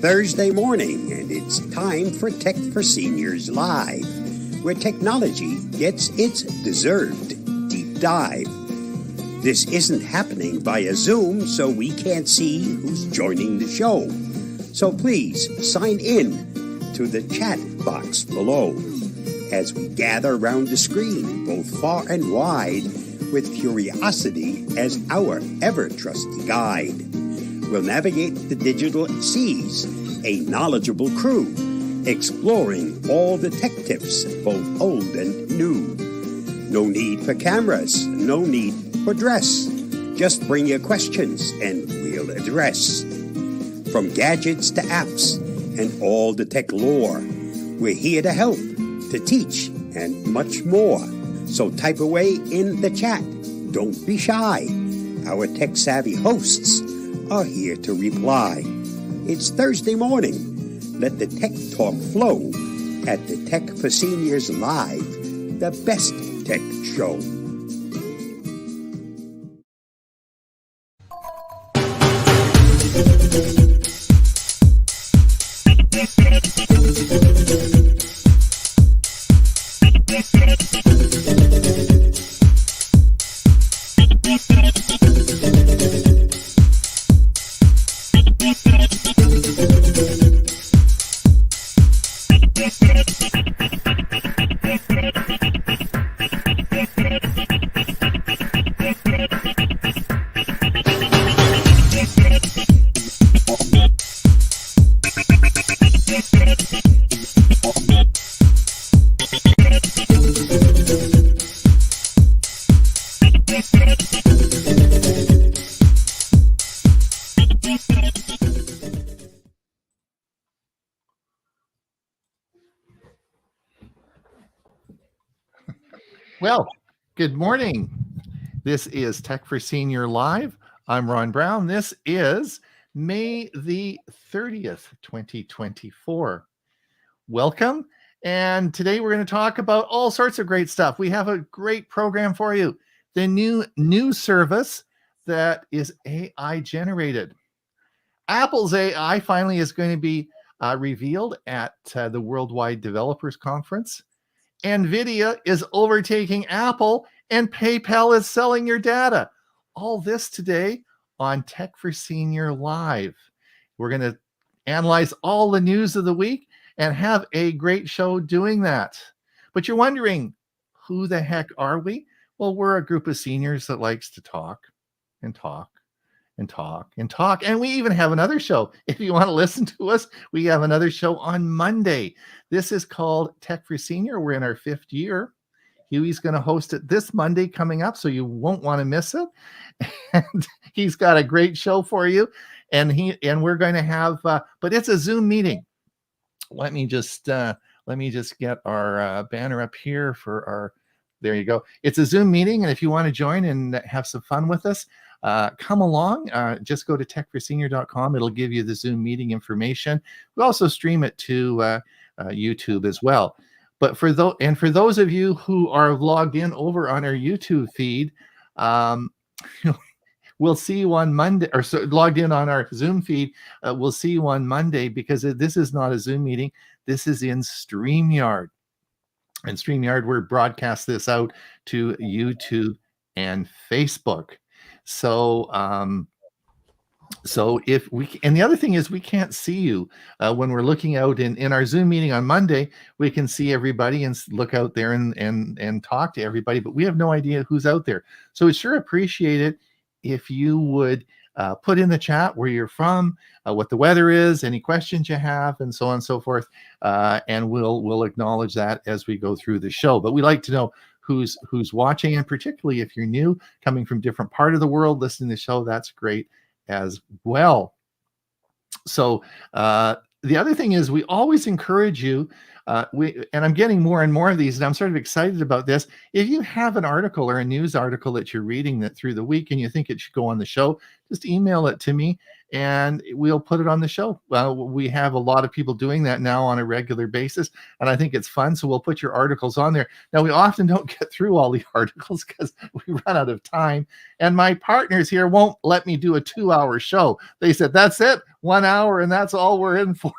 Thursday morning, and it's time for Tech for Seniors Live, where technology gets its deserved deep dive. This isn't happening via Zoom, so we can't see who's joining the show. So please sign in to the chat box below as we gather around the screen, both far and wide, with curiosity as our ever-trusty guide. We'll navigate the digital seas, a knowledgeable crew, exploring all the tech tips, both old and new. No need for cameras, no need for dress. Just bring your questions and we'll address. From gadgets to apps and all the tech lore, we're here to help, to teach, and much more. So type away in the chat. Don't be shy. Our tech-savvy hosts are here to reply. It's Thursday morning. Let the tech talk flow at the Tech for Seniors Live, the best tech show. Well, good morning. This is Tech for Senior Live. I'm Ron Brown. This is May the 30th, 2024. Welcome. And today we're going to talk about all sorts of great stuff. We have a great program for you. The new news service that is AI generated. Apple's AI finally is going to be revealed at the Worldwide Developers Conference. NVIDIA is overtaking Apple, and PayPal is selling your data. All this today on Tech for Senior Live. We're going to analyze all the news of the week and have a great show doing that. But you're wondering, who the heck are we? Well, we're a group of seniors that likes to talk and talk and talk and talk. And we even have another show. If you want to listen to us, we have another show on Monday. This is called Tech for Senior. We're in our 5th year. Huey's going to host it this Monday coming up, so you won't want to miss it. And he's got a great show for you. And we're going to have, but it's a Zoom meeting. Let me just get our banner up here for our. There you go. It's a Zoom meeting, and if you want to join and have some fun with us, come along. Just go to techforsenior.com. It'll give you the Zoom meeting information. We also stream it to YouTube as well. But for those of you who are logged in over on our YouTube feed, we'll see you on Monday, or logged in on our Zoom feed. We'll see you on Monday, because this is not a Zoom meeting. This is in StreamYard. And StreamYard, we're broadcast this out to YouTube and Facebook. So if we, and the other thing is, we can't see you when we're looking out in our Zoom meeting on Monday. We can see everybody and look out there and talk to everybody, but we have no idea who's out there. So it's sure appreciated if you would put in the chat where you're from, what the weather is, any questions you have, and so on and so forth. And we'll acknowledge that as we go through the show. But we like to know who's watching, and particularly if you're new, coming from different part of the world, listening to the show, that's great as well. So the other thing is, we always encourage you, and I'm getting more and more of these, and I'm sort of excited about this. If you have an article or a news article that you're reading that through the week and you think it should go on the show, just email it to me, and we'll put it on the show. We have a lot of people doing that now on a regular basis, and I think it's fun. So we'll put your articles on there. Now, we often don't get through all the articles because we run out of time, and my partners here won't let me do a 2-hour show. They said, that's it, 1 hour, and that's all we're in for.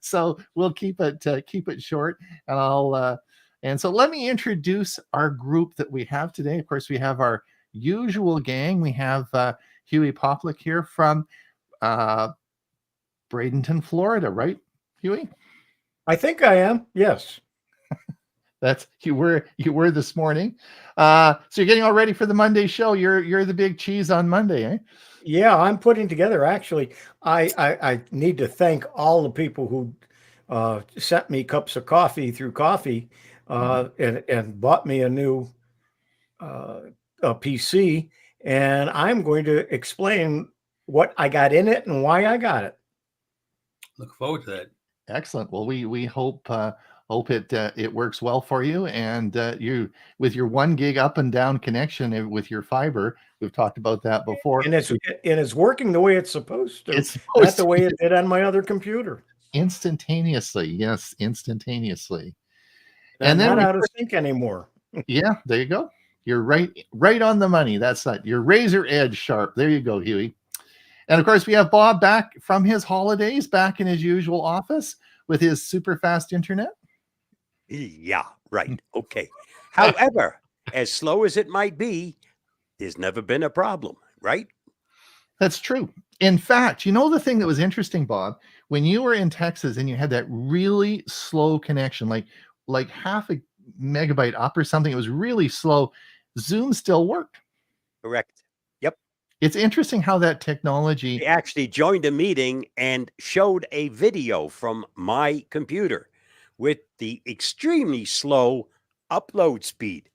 So we'll keep it short, and so let me introduce our group that we have today. Of course, we have our usual gang. We have Huey Poplick here from Bradenton, Florida, right, Huey? I think I am. Yes. That's you were this morning. So you're getting all ready for the Monday show. You're the big cheese on Monday, eh? Yeah, I'm putting together. Actually, I need to thank all the people who sent me cups of coffee through coffee and bought me a new a PC, and I'm going to explain what I got in it and why I got it. Look forward to that. Excellent. Well, we hope it works well for you, and you with your 1 gig up and down connection with your fiber. We've talked about that before, and it's working the way it's supposed to. It's not the way it did on my other computer. Instantaneously, yes, instantaneously. And then not out of sync anymore. Yeah, there you go. You're right on the money. That's not your razor edge sharp. There you go, Huey. And of course, we have Bob back from his holidays, back in his usual office with his super fast internet. Yeah, right. Okay. However, as slow as it might be, there's never been a problem, right? That's true. In fact, you know the thing that was interesting, Bob, when you were in Texas and you had that really slow connection, like half a megabyte up or something, it was really slow. Zoom still worked. Correct. Yep. It's interesting how that technology... I actually joined a meeting and showed a video from my computer with the extremely slow upload speed.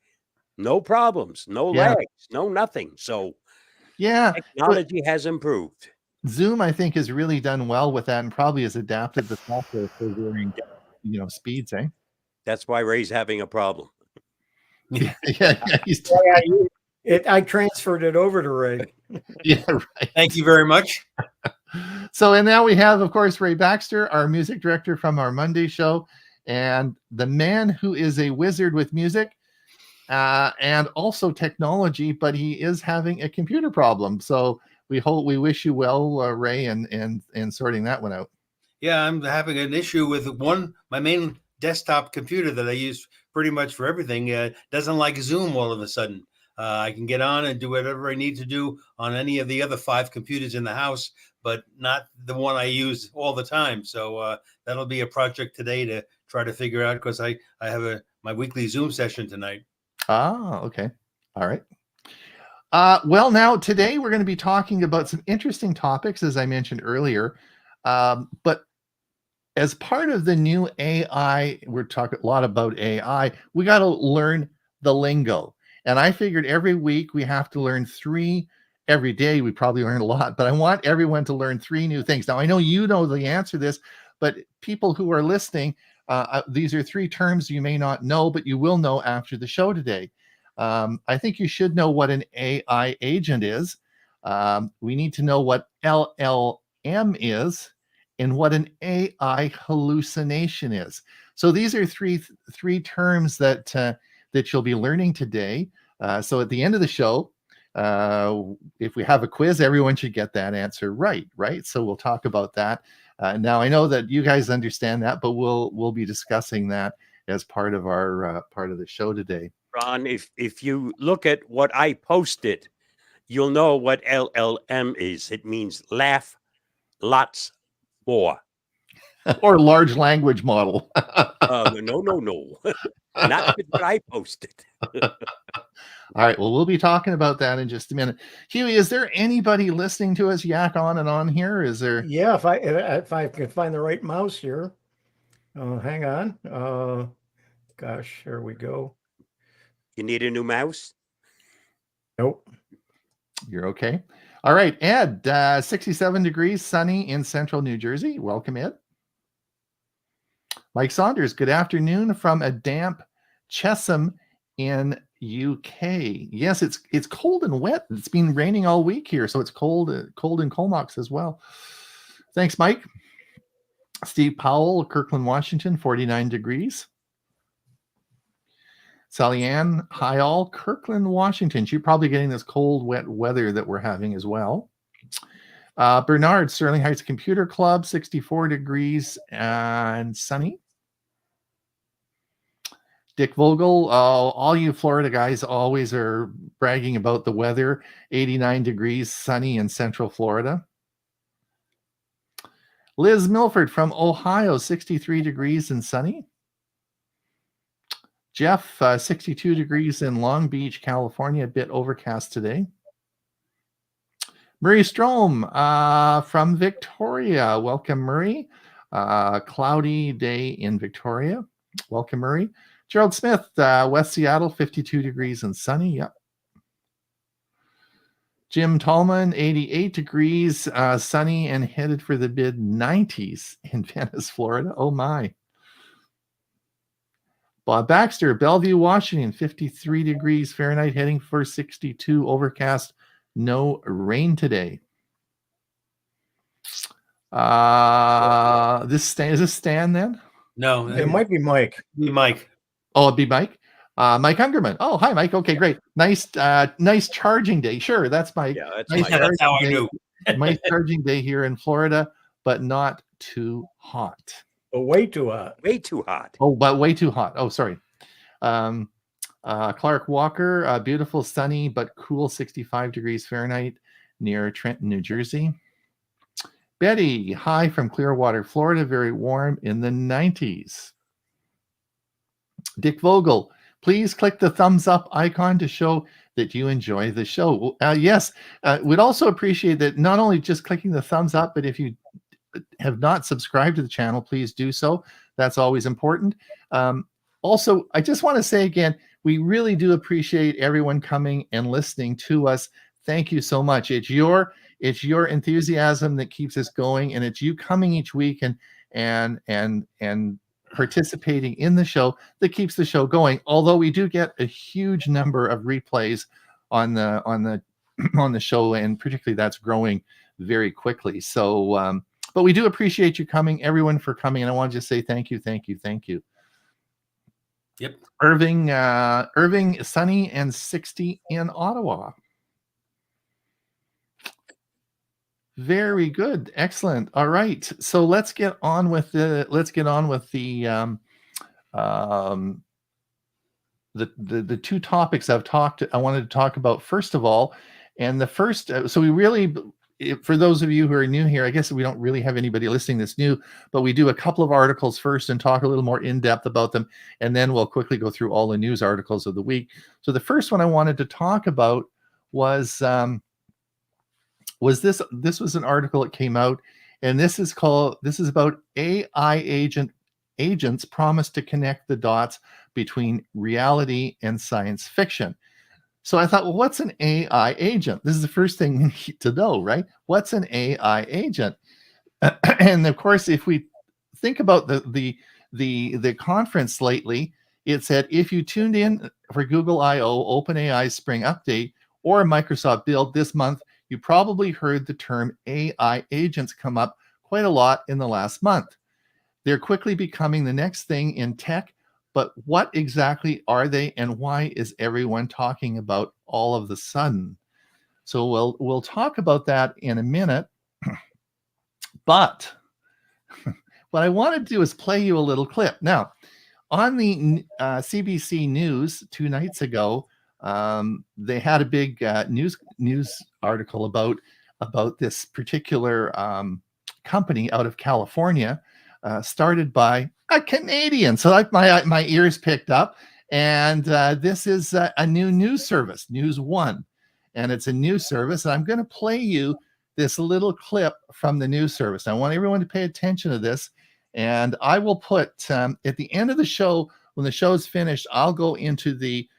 No problems, no lags, no nothing. So technology has improved. Zoom, I think, has really done well with that and probably has adapted the software for varying, speeds, eh? That's why Ray's having a problem. I transferred it over to Ray. Yeah, right. Thank you very much. So, and now we have, of course, Ray Baxter, our music director from our Monday show, and the man who is a wizard with music and also technology, but he is having a computer problem. So we wish you well, Ray, and sorting that one out. Yeah, I'm having an issue with my main desktop computer that I use pretty much for everything. Doesn't like Zoom all of a sudden. I can get on and do whatever I need to do on any of the other 5 computers in the house, but not the one I use all the time. So that'll be a project today to try to figure out, because I have my weekly Zoom session tonight. Ah, okay. All right. Well, now today we're going to be talking about some interesting topics, as I mentioned earlier. But as part of the new AI, we're talking a lot about AI. We got to learn the lingo. And I figured every week we have to learn 3. Every day we probably learn a lot, but I want everyone to learn 3 new things. Now, I know you know the answer to this, but people who are listening, these are 3 terms you may not know, but you will know after the show today. I think you should know what an AI agent is. We need to know what LLM is and what an AI hallucination is. So these are three terms that you'll be learning today. So at the end of the show, if we have a quiz, everyone should get that answer right? So we'll talk about that. Now I know that you guys understand that, but we'll be discussing that as part of our part of the show today. Ron, if you look at what I posted, you'll know what LLM is. It means laugh lots more. Or large language model. No. Not what I posted. All right. Well, we'll be talking about that in just a minute. Huey, is there anybody listening to us yak on and on here? Is there? Yeah, if I can find the right mouse here. Hang on. Gosh, here we go. You need a new mouse? Nope. You're okay. All right, Ed, 67 degrees, sunny in central New Jersey. Welcome, Ed. Mike Saunders, good afternoon from a damp Chesham in UK. Yes, it's cold and wet. It's been raining all week here, so it's cold in Comox as well. Thanks, Mike. Steve Powell, Kirkland, Washington, 49 degrees. Sally Ann Hyall, Kirkland, Washington. She's probably getting this cold, wet weather that we're having as well. Bernard, Sterling Heights Computer Club, 64 degrees and sunny. Dick Vogel, all you Florida guys always are bragging about the weather. 89 degrees, sunny in Central Florida. Liz Milford from Ohio, 63 degrees and sunny. Jeff, 62 degrees in Long Beach, California, a bit overcast today. Murray Strom from Victoria. Welcome, Murray. Cloudy day in Victoria. Welcome, Murray. Gerald Smith, West Seattle, 52 degrees and sunny. Yep. Jim Tallman, 88 degrees, sunny and headed for the mid-90s in Venice, Florida. Oh, my. Bob Baxter, Bellevue, Washington, 53 degrees Fahrenheit, heading for 62, overcast, no rain today. Is this Stan then? No, It might be Mike. Mike. Oh, it'd be Mike. Mike Ungerman. Oh, hi, Mike. Okay, great. Nice charging day. Sure, that's Mike. Yeah, that's Nice Mike. That's how I day. knew. Nice charging day here in Florida, but not too hot. But way too hot. Way too hot. Oh, but way too hot. Oh, sorry. Clark Walker, beautiful, sunny, but cool, 65 degrees Fahrenheit near Trenton, New Jersey. Betty, hi from Clearwater, Florida, very warm in the 90s. Dick Vogel, please click the thumbs up icon to show that you enjoy the show. Yes, we'd also appreciate that not only just clicking the thumbs up, but if you have not subscribed to the channel, please do so. That's always important. Also, I just want to say again, we really do appreciate everyone coming and listening to us. Thank you so much. It's your enthusiasm that keeps us going, and it's you coming each week and participating in the show that keeps the show going. Although we do get a huge number of replays on the show, and particularly that's growing very quickly. So, but we do appreciate you coming, everyone, for coming, and I want to just say thank you. Yep. Irving, sunny and 60 in Ottawa. Very good, excellent. All right, so let's get on with the two topics I wanted to talk about first of all. And the first, so we really, for those of you who are new here, I guess we don't really have anybody listening that's new, but we do a couple of articles first and talk a little more in depth about them, and then we'll quickly go through all the news articles of the week. So the first one I wanted to talk about was this was an article that came out, and this is about AI agents promise to connect the dots between reality and science fiction. So I thought, well, what's an AI agent? This is the first thing we need to know, right? What's an AI agent? And of course, if we think about the conference lately, it said if you tuned in for Google I/O, OpenAI's Spring Update, or Microsoft Build this month, you probably heard the term AI agents come up quite a lot in the last month. They're quickly becoming the next thing in tech, but what exactly are they, and why is everyone talking about all of the sudden? So we'll talk about that in a minute. But what I want to do is play you a little clip. Now, on the CBC News 2 nights ago, they had a big news article about this particular company out of California, started by a Canadian. So like my ears picked up, and this is a new news service, News One, and it's a news service. And I'm going to play you this little clip from the news service. I want everyone to pay attention to this, and I will put at the end of the show, when the show is finished, I'll go into the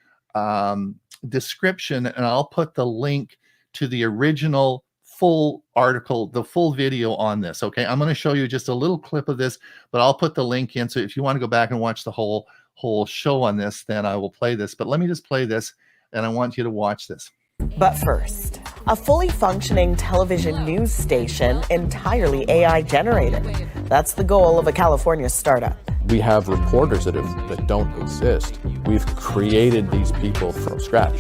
description and I'll put the link to the original full article, the full video on this. Okay, I'm going to show you just a little clip of this, but I'll put the link in, so if you want to go back and watch the whole whole show on this, then I will play this. But let me just play this, and I want you to watch this. But first, a fully functioning television news station entirely AI generated. That's the goal of a California startup. We have reporters that don't exist. We've created these people from scratch,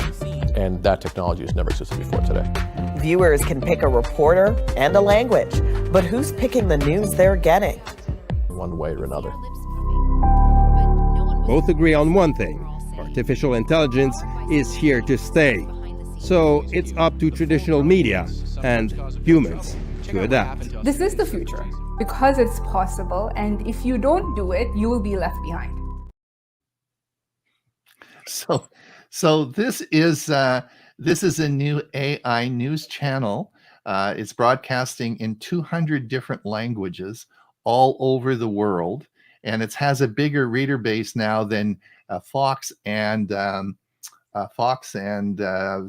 and that technology has never existed before today. Viewers can pick a reporter and a language, but who's picking the news they're getting? One way or another. Both agree on one thing: artificial intelligence is here to stay. So it's up to traditional media and humans to adapt. This is the future because it's possible, and if you don't do it, you will be left behind. So this is a new AI news channel. It's broadcasting in 200 different languages all over the world, and it has a bigger reader base now than Fox and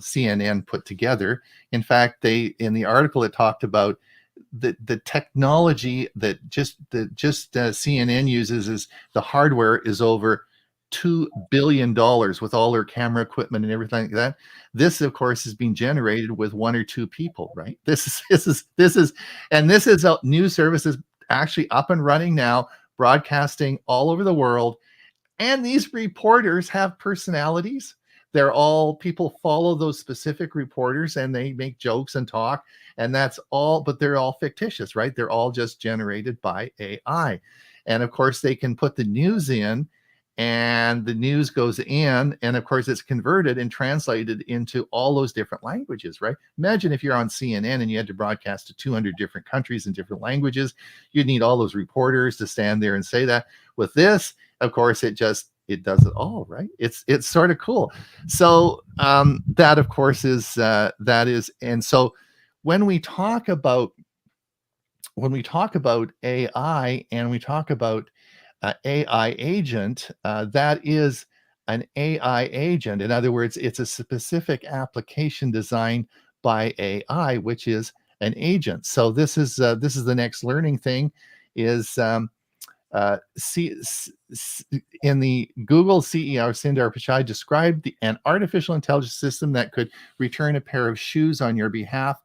CNN put together. In fact, in the article it talked about the technology that just CNN uses is the hardware is over $2 billion with all their camera equipment and everything like that. This, of course, is being generated with one or two people, right? This is a new service is actually up and running now, broadcasting all over the world. And these reporters have personalities. They're all, people follow those specific reporters and they make jokes and talk, and that's all, but they're all fictitious, right? They're all just generated by AI. And of course, they can put the news in, and the news goes in, and of course it's converted and translated into all those different languages, right? Imagine if you're on CNN and you had to broadcast to 200 different countries in different languages. You'd need all those reporters to stand there and say that. With this, of course, it does it all, right? It's sort of cool. So that, of course, is and so when we talk about AI and we talk about AI agent, that is an AI agent. In other words, it's a specific application designed by AI, which is an agent. So this is the next learning thing is in the Google CEO Sundar Pichai described an artificial intelligence system that could return a pair of shoes on your behalf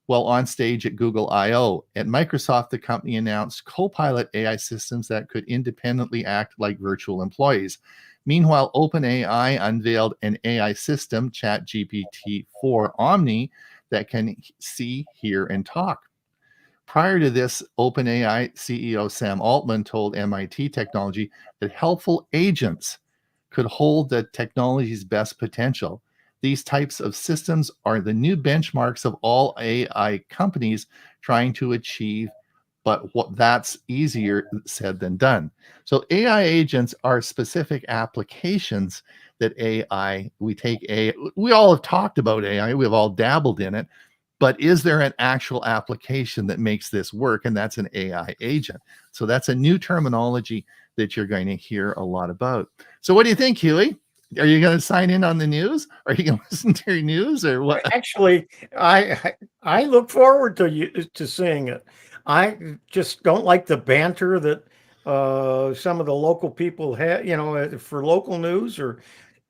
while on stage at Google I/O. At Microsoft, the company announced Copilot AI systems that could independently act like virtual employees. Meanwhile, OpenAI unveiled an AI system, ChatGPT-4 Omni, that can see, hear, and talk. Prior to this, OpenAI CEO Sam Altman told MIT Technology that helpful agents could hold the technology's best potential. These types of systems are the new benchmarks of all AI companies trying to achieve, but that's easier said than done. So AI agents are specific applications that we all have talked about AI, we've all dabbled in it, but is there an actual application that makes this work? And that's an AI agent. So that's a new terminology that you're going to hear a lot about. So what do you think, Huey? Are you going to sign in on the news? Are you going to listen to your news, or what? Actually, I look forward to seeing it. I just don't like the banter that some of the local people have, for local news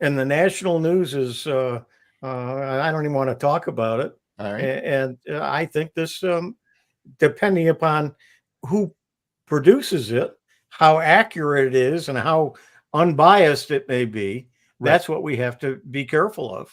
and the national news is, I don't even want to talk about it. All right. And I think this, depending upon who produces it, how accurate it is, and how unbiased it may be, that's what we have to be careful of.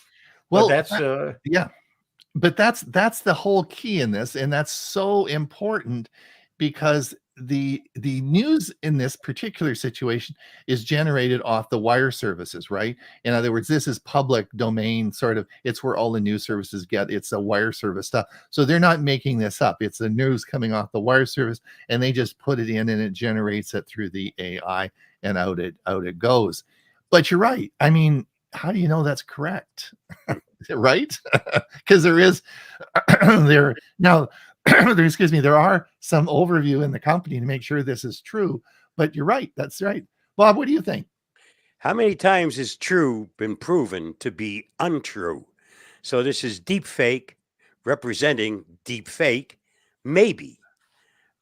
Well, but that's the whole key in this, and that's so important because the news in this particular situation is generated off the wire services, right? In other words, this is public domain, sort of. It's where all the news services get. It's a wire service stuff. So they're not making this up. It's the news coming off the wire service, and they just put it in, and it generates it through the AI, and out it goes. But you're right. I mean, how do you know that's correct? Right? Because there is there now excuse me, there are some overview in the company to make sure this is true, but you're right. That's right. Bob, what do you think? How many times has true been proven to be untrue? So this is deep fake representing deep fake, maybe.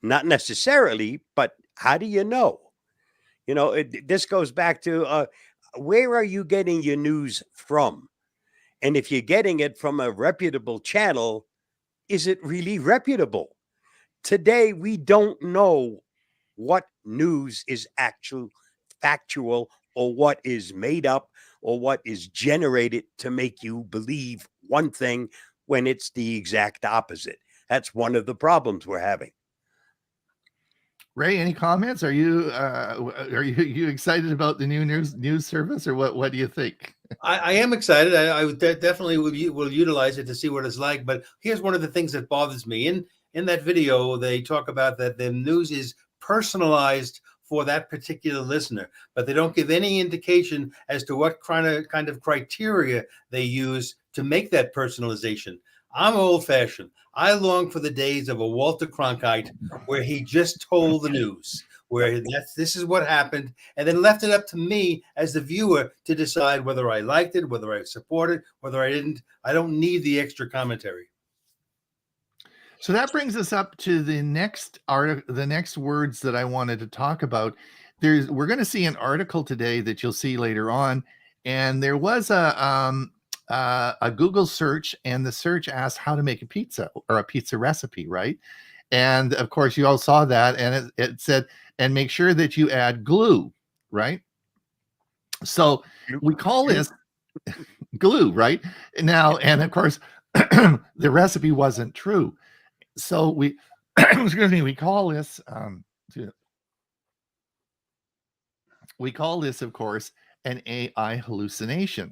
Not necessarily, but how do you know? This goes back to where are you getting your news from? And if you're getting it from a reputable channel, is it really reputable? Today, we don't know what news is actual, factual, or what is made up, or what is generated to make you believe one thing when it's the exact opposite. That's one of the problems we're having. Ray, any comments? Are you excited about the new news service, or what do you think? I am excited. I would definitely will utilize it to see what it's like. But here's one of the things that bothers me. In that video, they talk about that the news is personalized for that particular listener, but they don't give any indication as to what kind of criteria they use to make that personalization. I'm old-fashioned. I long for the days of a Walter Cronkite where he just told the news, where this is what happened, and then left it up to me as the viewer to decide whether I liked it, whether I supported, whether I didn't. I don't need the extra commentary. So that brings us up to the next words that I wanted to talk about. We're going to see an article today that you'll see later on, and there was a Google search, and the search asked how to make a pizza or a pizza recipe, right? And of course, you all saw that, and it said, and make sure that you add glue, right? So we call this glue, right? Now, and of course, the recipe wasn't true. So we, excuse me, we call this, of course, an AI hallucination.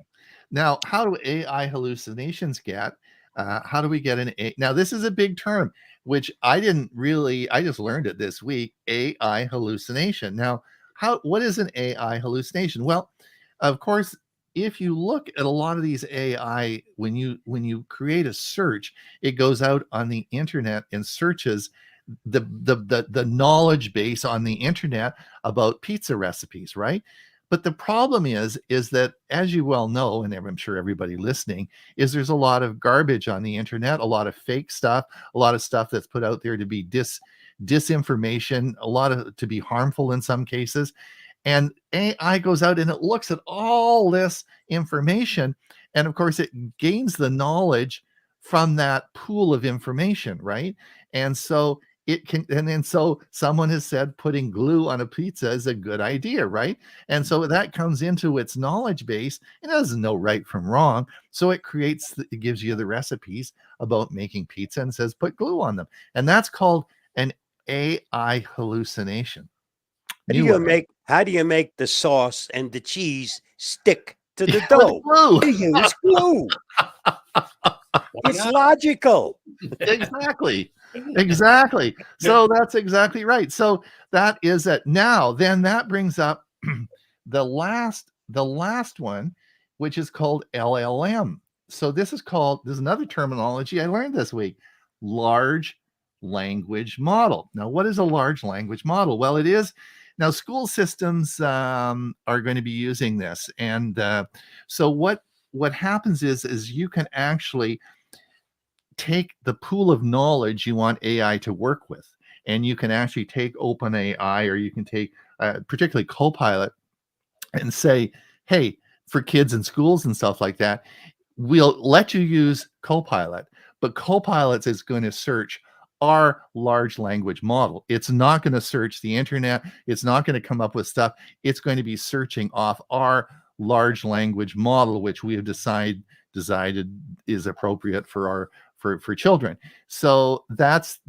Now, how do AI hallucinations get? How do we get an A? Now, this is a big term, which I just learned it this week, AI hallucination. Now, what is an AI hallucination? Well, of course, if you look at a lot of these AI, when you create a search, it goes out on the internet and searches the knowledge base on the internet about pizza recipes, right? But the problem is that, as you well know, and I'm sure everybody listening, is there's a lot of garbage on the internet, a lot of fake stuff, a lot of stuff that's put out there to be disinformation, a lot of to be harmful in some cases. And AI goes out and it looks at all this information, and of course it gains the knowledge from that pool of information, right? And so it can, and then so someone has said putting glue on a pizza is a good idea, right? And so that comes into its knowledge base and it doesn't know right from wrong. So it gives you the recipes about making pizza and says put glue on them. And that's called an AI hallucination. How do you make the sauce and the cheese stick to the dough? Glue. You use glue. It's logical. Exactly. So that's exactly right. So that is it. Now, then that brings up the last one, which is called LLM. So this is another terminology I learned this week, large language model. Now, what is a large language model? Well, it is. Now, school systems are going to be using this. And so what happens is you can actually take the pool of knowledge you want AI to work with, and you can actually take OpenAI, or you can take particularly Copilot, and say, hey, for kids in schools and stuff like that, we'll let you use Copilot, but Copilot is going to search our large language model. It's not going to search the internet. It's not going to come up with stuff. It's going to be searching off our large language model, which we have decided is appropriate for children. So that's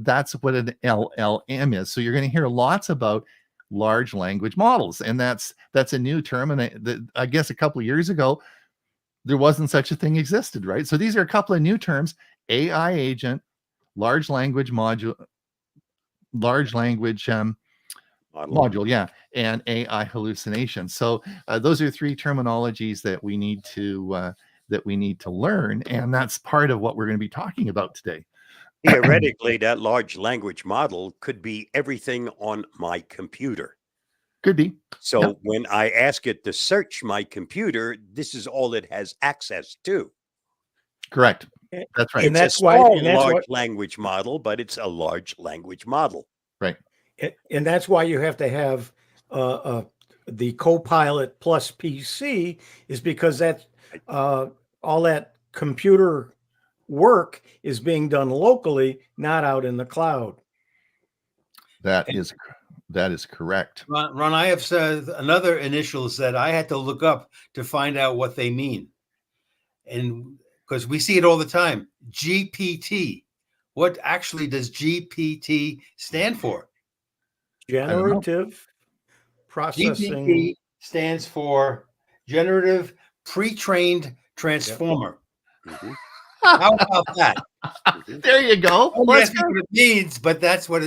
what an LLM is. So you're going to hear lots about large language models, and that's a new term. And I guess a couple of years ago, there wasn't such a thing existed, right? So these are a couple of new terms: AI agent, large language module, yeah, and AI hallucination. So those are three terminologies that we need to learn, and that's part of what we're going to be talking about today. Theoretically, that large language model could be everything on my computer. Could be. So Yep. when I ask it to search my computer, this is all it has access to. Correct. That's right. And It's that's a why- small and that's large what- language model, but it's a large language model. Right. And that's why you have to have the Copilot plus PC is because that's all that computer work is being done locally, not out in the cloud. That is correct. Ron, I have said another initials that I had to look up to find out what they mean. And because we see it all the time, GPT. What actually does GPT stand for? Generative processing. GPT stands for Generative Pre-trained Transformer. Mhm. How about that? There you go. That's what it means, but that's what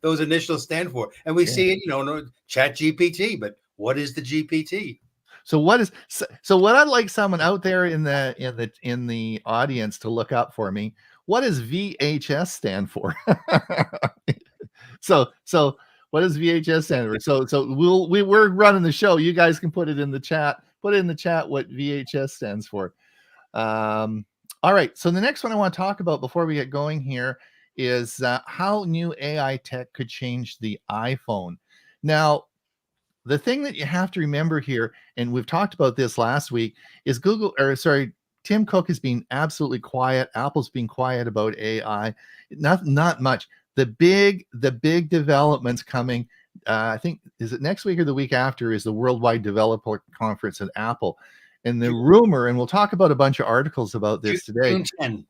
those initials stand for. And we see it, no, Chat GPT, but what is the GPT? So what I'd like someone out there in the audience to look up for me. What does VHS stand for? so what does VHS stand for? So we're running the show. You guys can put it in the chat. Put it in the chat what VHS stands for. All right. So the next one I want to talk about before we get going here is how new AI tech could change the iPhone. Now, the thing that you have to remember here, and we've talked about this last week, is Tim Cook has been absolutely quiet. Apple's been quiet about AI. Not much. The big developments coming. I think, is it next week or the week after, is the Worldwide Developer Conference at Apple. And the rumor, and we'll talk about a bunch of articles about this today. June 10.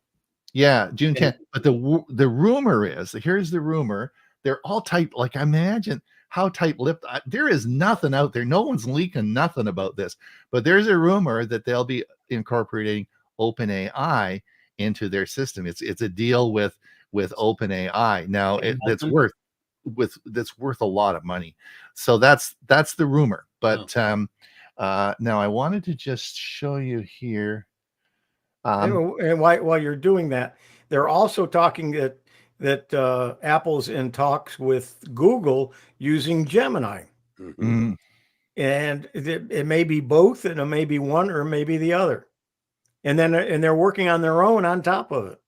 Yeah, June 10th. But the rumor is, here's the rumor, they're all tight, like imagine how tight-lipped. There is nothing out there. No one's leaking nothing about this. But there's a rumor that they'll be incorporating OpenAI into their system. It's a deal with OpenAI. Now that's worth a lot of money. So that's the rumor. But now I wanted to just show you here. And while you're doing that, they're also talking that Apple's in talks with Google using Gemini. Mhm. And it may be both, and it may be one, or maybe the other. And they're working on their own on top of it.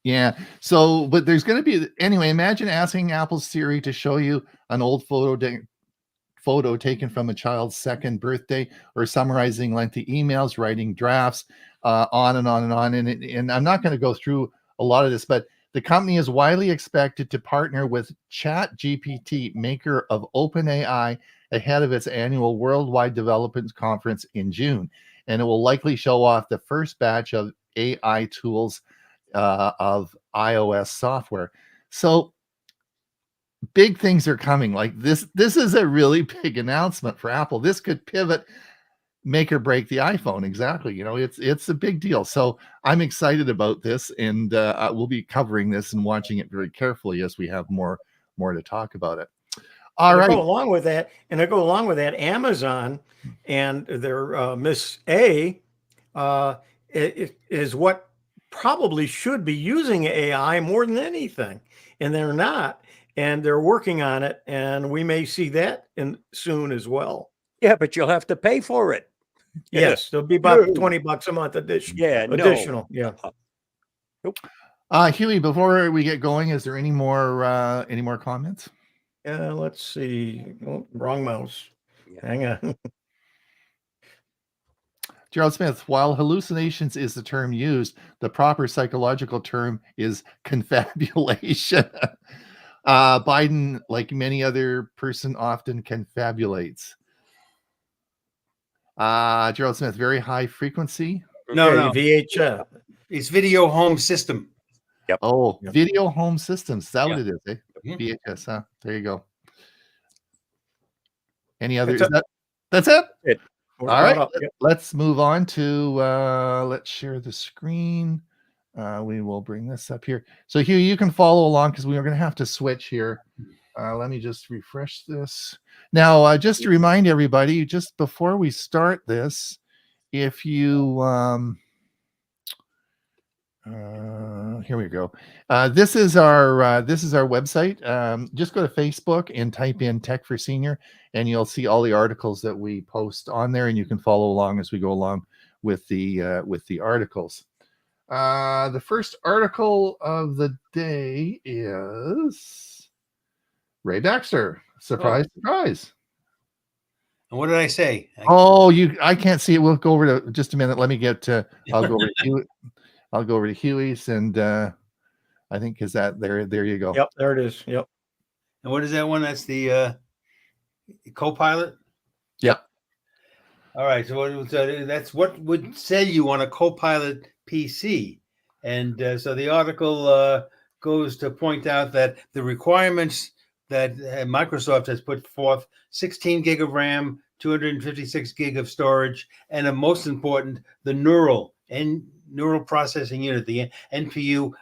Yeah. So, but there's going to be, anyway, imagine asking Apple's Siri to show you an old photo taken from a child's second birthday, or summarizing lengthy emails, writing drafts, on and on and on. And I'm not going to go through a lot of this, but the company is widely expected to partner with ChatGPT, maker of OpenAI, ahead of its annual Worldwide Development Conference in June. And it will likely show off the first batch of AI tools of iOS software. So big things are coming. Like this is a really big announcement for Apple. This could pivot, make or break the iPhone. Exactly. It's a big deal. So I'm excited about this, and we'll be covering this and watching it very carefully as we have more to talk about it. All right. Go along with that, Amazon and their Miss A is what probably should be using AI more than anything, and they're not, and they're working on it, and we may see that soon as well. Yeah, but you'll have to pay for it. Yes, there'll be about $20 a month additional. Yeah. Nope. Huey, before we get going, is there any more comments? Let's see. Oh, wrong mouse. Yeah. Hang on. Gerald Smith, while hallucinations is the term used, the proper psychological term is confabulation. Biden, like many other person, often confabulates. Gerald Smith, very high frequency. No. VHF. It's Video Home System. Yep. Oh, Yep. Video Home Systems. Is that what it is? Eh? Mhm. VHS, huh? There you go. Any other? That's That's it? it. All right. Yep. Let's move on to, let's share the screen. We will bring this up here. So Hugh, you can follow along because we are going to have to switch here. Let me just refresh this. Now, just to remind everybody, just before we start this, if you, here we go. This is our website. Just go to Facebook and type in Tech for Senior, and you'll see all the articles that we post on there, and you can follow along as we go along with the articles. The first article of the day is Ray Baxter. Surprise. And what did I say? Oh, I can't see it. We'll go over to just a minute. Let me get to. I'll go over to Huey. I'll go over to Huey's, and I think because there you go. Yep, there it is. Yep. And what is that one? That's the Copilot. Yep. All right. So that's what would say you on a Copilot PC. And so the article goes to point out that the requirements that Microsoft has put forth: 16 gig of RAM, 256 gig of storage, and most important, the neural processing unit, the NPU.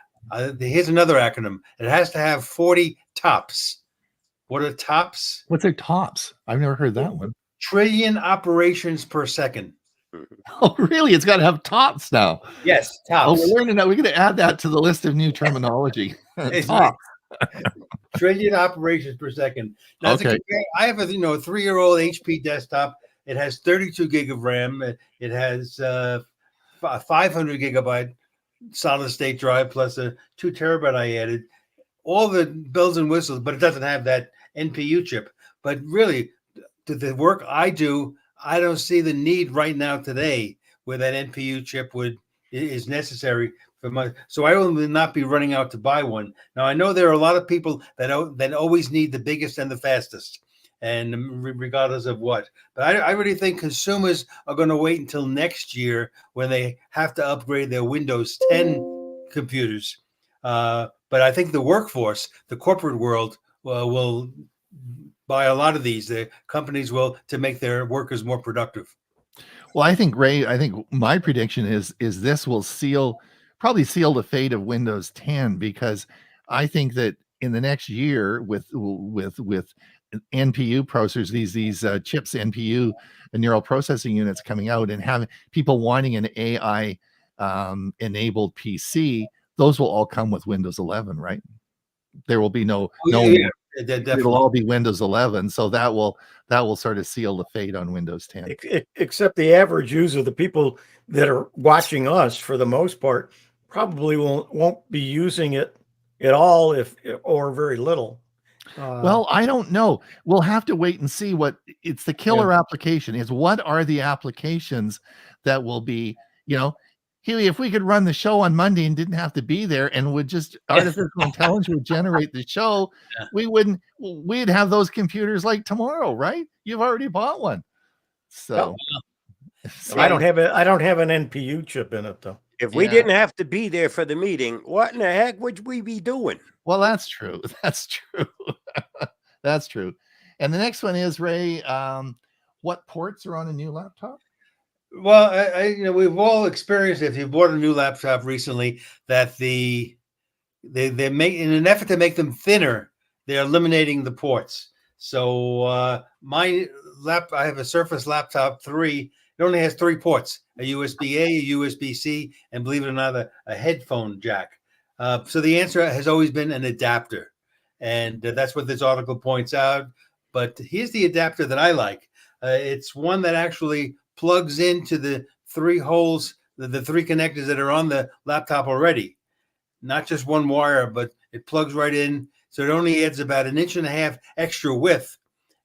Here's another acronym. It has to have 40 TOPS. What are TOPS? What's their TOPS? I've never heard that one. Trillion operations per second. Oh, really? It's got to have TOPS now. Yes, TOPS. Oh, we're learning that. We're going to add that to the list of new terminology. TOPS. Trillion operations per second. Now, okay. I have a 3-year-old HP desktop. It has 32 gig of RAM. It has 500 gigabyte solid state drive plus a 2 terabyte I added. All the bells and whistles, but it doesn't have that NPU chip. But really, to the work I do, I don't see the need right now today where that NPU chip is necessary for my. So I will not be running out to buy one. Now I know there are a lot of people that always need the biggest and the fastest, and regardless of what. But I really think consumers are going to wait until next year when they have to upgrade their Windows 10 computers. But I think the workforce, the corporate world, will buy a lot of these. The companies will, to make their workers more productive. Well, I think, Ray, my prediction is this will probably seal the fate of Windows 10, because I think that in the next year with NPU processors, these chips, NPU and neural processing units coming out, and having people wanting an AI enabled PC, those will all come with Windows 11, right? There will be it'll all be Windows 11. So that will sort of seal the fate on Windows 10. Except the average user, the people that are watching us, for the most part, probably won't be using it at all, or very little. Well, I don't know. We'll have to wait and see what it's the killer application is. What are the applications that will be, Huey, if we could run the show on Monday and didn't have to be there, and would just artificial intelligence would generate the show, we'd have those computers like tomorrow, right? You've already bought one. So I don't have an NPU chip in it, though. If we didn't have to be there for the meeting, what in the heck would we be doing? Well, that's true. That's true. That's true. And the next one is, Ray, what ports are on a new laptop? Well, we've all experienced, if you bought a new laptop recently, that they make, in an effort to make them thinner, they're eliminating the ports. So I have a Surface Laptop 3. It only has 3 ports: a USB-A, a USB-C, and believe it or not, a headphone jack. So the answer has always been an adapter, and that's what this article points out. But here's the adapter that I like. It's one that actually plugs into the 3 holes, the 3 connectors that are on the laptop already. Not just one wire, but it plugs right in. So it only adds about 1.5 inches extra width.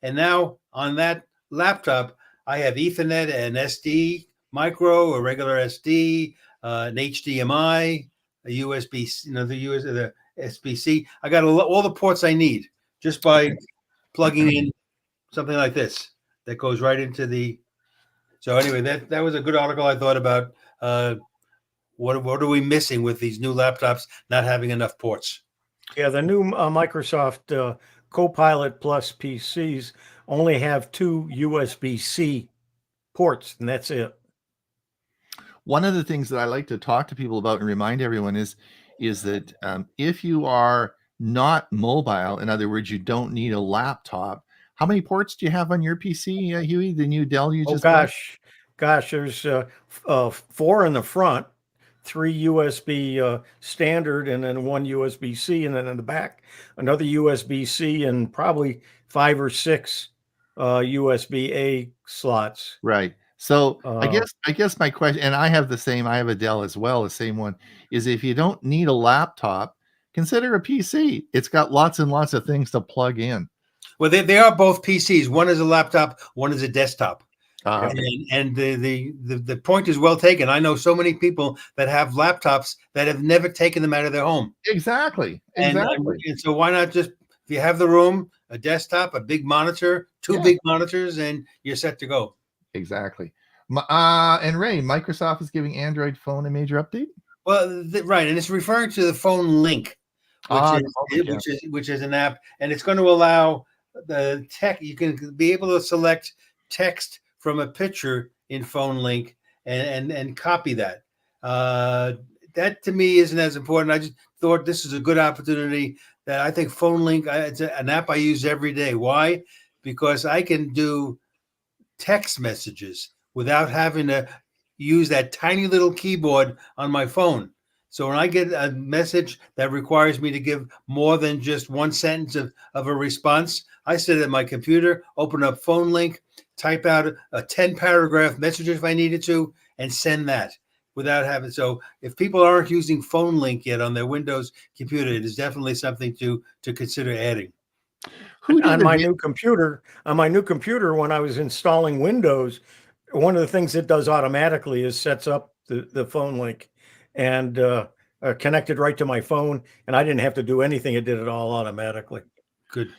And now on that laptop, I have Ethernet and SD micro, a regular SD, an HDMI, a USB, the SBC. I got all the ports I need just by plugging in something like this that goes right into the. So anyway, that was a good article. I thought about what are we missing with these new laptops not having enough ports? Yeah, the new Microsoft Copilot Plus PCs only have 2 USB-C ports, and that's it. One of the things that I like to talk to people about and remind everyone is that if you are not mobile, in other words, you don't need a laptop, how many ports do you have on your PC, Huey, the new Dell you just bought? Gosh, there's 4 in the front, 3 USB standard, and then 1 USB-C, and then in the back, another USB-C, and probably 5 or 6 USB-A slots. Right. So I guess my question, and I have a Dell as well, the same one, is if you don't need a laptop, consider a PC. It's got lots and lots of things to plug in. Well, they are both PCs. One is a laptop, one is a desktop. Uh, And the point is well taken. I know so many people that have laptops that have never taken them out of their home. exactly. And so why not just, if you have the room, a desktop, a big monitor, two big monitors, and you're set to go. Exactly. And Ray, Microsoft is giving Android phone a major update. Well, right, and it's referring to the phone link, which is an app, and it's going to allow the tech. You can be able to select text from a picture in phone link and copy that. That to me isn't as important. I just thought this is a good opportunity. That I think phone link, it's an app I use every day. Why? Because I can do text messages without having to use that tiny little keyboard on my phone. So when I get a message that requires me to give more than just one sentence of a response, I sit at my computer, open up phone link, type out a 10-paragraph message if I needed to, and send that without having. So if people aren't using phone link yet on their Windows computer, it is definitely something to consider adding. On my new computer, when I was installing Windows, one of the things it does automatically is sets up the phone link and connected right to my phone, and I didn't have to do anything. It did it all automatically. Good.